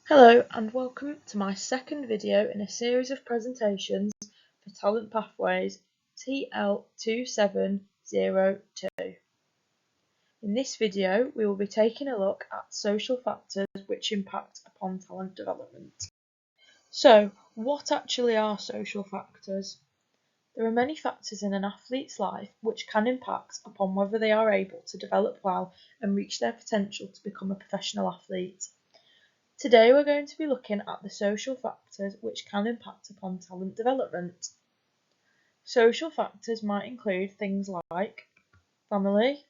Hello and welcome to my second video in a series of presentations for Talent Pathways TL2072. In this video we will be taking a look at social factors which impact upon talent development. So, what actually are social factors? There are many factors in an athlete's life which can impact upon whether they are able to develop well and reach their potential to become a professional athlete. Today we're going to be looking at the social factors which can impact upon talent development. Social factors might include things like family,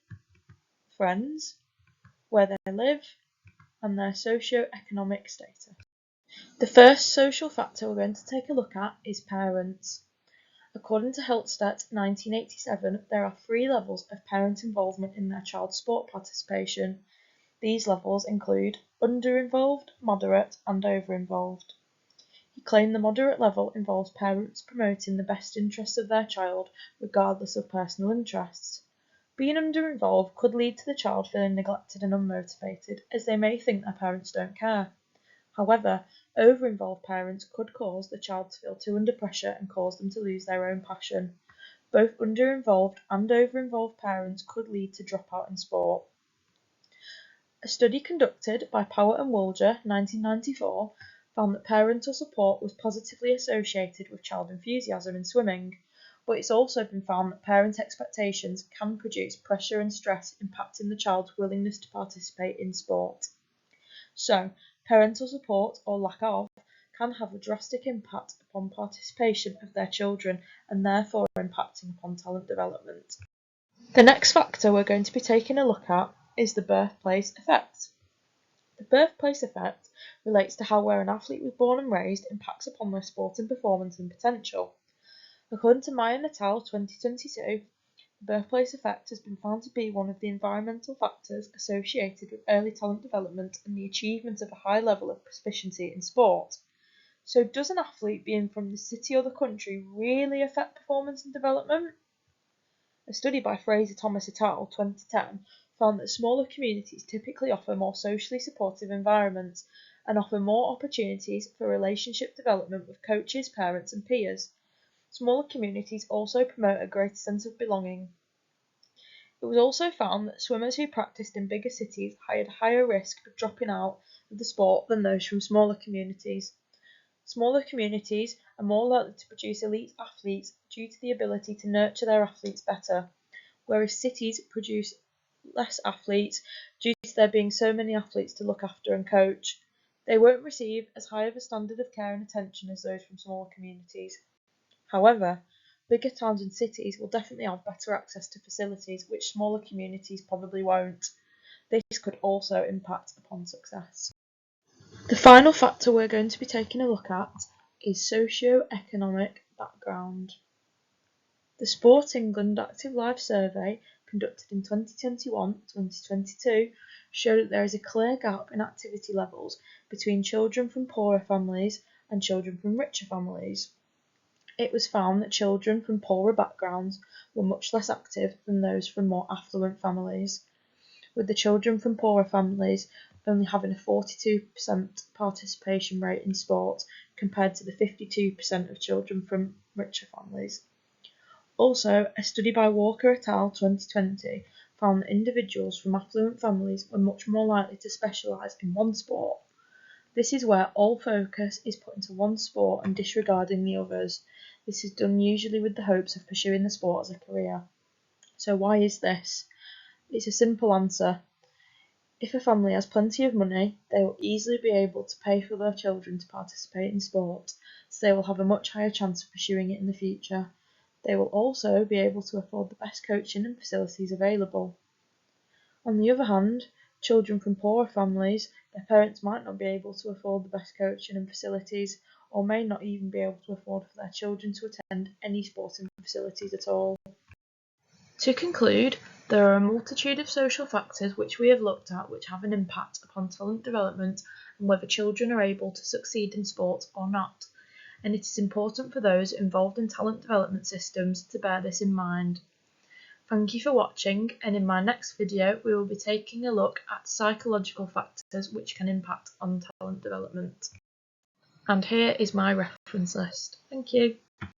friends, where they live, and their socio-economic status. The first social factor we're going to take a look at is parents. According to Helstett 1987, there are 3 levels of parent involvement in their child's sport participation. These levels include under-involved, moderate, and over-involved. He claimed the moderate level involves parents promoting the best interests of their child regardless of personal interests. Being under-involved could lead to the child feeling neglected and unmotivated, as they may think their parents don't care. However, over-involved parents could cause the child to feel too under pressure and cause them to lose their own passion. Both under-involved and over-involved parents could lead to dropout in sport. A study conducted by Power and Woolger, 1994, found that parental support was positively associated with child enthusiasm in swimming, but it's also been found that parent expectations can produce pressure and stress impacting the child's willingness to participate in sport. So, parental support, or lack of, can have a drastic impact upon participation of their children and therefore impacting upon talent development. The next factor we're going to be taking a look at is the birthplace effect. The birthplace effect relates to how where an athlete was born and raised impacts upon their sporting performance and potential. According to Meyer et al. 2022, the birthplace effect has been found to be one of the environmental factors associated with early talent development and the achievement of a high level of proficiency in sport. So does an athlete being from the city or the country really affect performance and development? A study by Fraser-Thomas et al. 2010 found that smaller communities typically offer more socially supportive environments and offer more opportunities for relationship development with coaches, parents and peers. Smaller communities also promote a greater sense of belonging. It was also found that swimmers who practiced in bigger cities had a higher risk of dropping out of the sport than those from smaller communities. Smaller communities are more likely to produce elite athletes due to the ability to nurture their athletes better, whereas cities produce less athletes due to there being so many athletes to look after and coach. They won't receive as high of a standard of care and attention as those from smaller communities. However, bigger towns and cities will definitely have better access to facilities which smaller communities probably won't. This could also impact upon success. The final factor we're going to be taking a look at is socio-economic background. The Sport England Active Life Survey, conducted in 2021-2022, showed that there is a clear gap in activity levels between children from poorer families and children from richer families. It was found that children from poorer backgrounds were much less active than those from more affluent families, with the children from poorer families only having a 42% participation rate in sport compared to the 52% of children from richer families. Also, a study by Walker et al. 2020 found that individuals from affluent families were much more likely to specialise in one sport. This is where all focus is put into one sport and disregarding the others. This is done usually with the hopes of pursuing the sport as a career. So why is this? It's a simple answer. If a family has plenty of money, they will easily be able to pay for their children to participate in sport, so they will have a much higher chance of pursuing it in the future. They will also be able to afford the best coaching and facilities available. On the other hand, children from poorer families, their parents might not be able to afford the best coaching and facilities, or may not even be able to afford for their children to attend any sporting facilities at all. To conclude, there are a multitude of social factors which we have looked at which have an impact upon talent development and whether children are able to succeed in sport or not, and it is important for those involved in talent development systems to bear this in mind. Thank you for watching, and in my next video we will be taking a look at psychological factors which can impact on talent development. And here is my reference list. Thank you.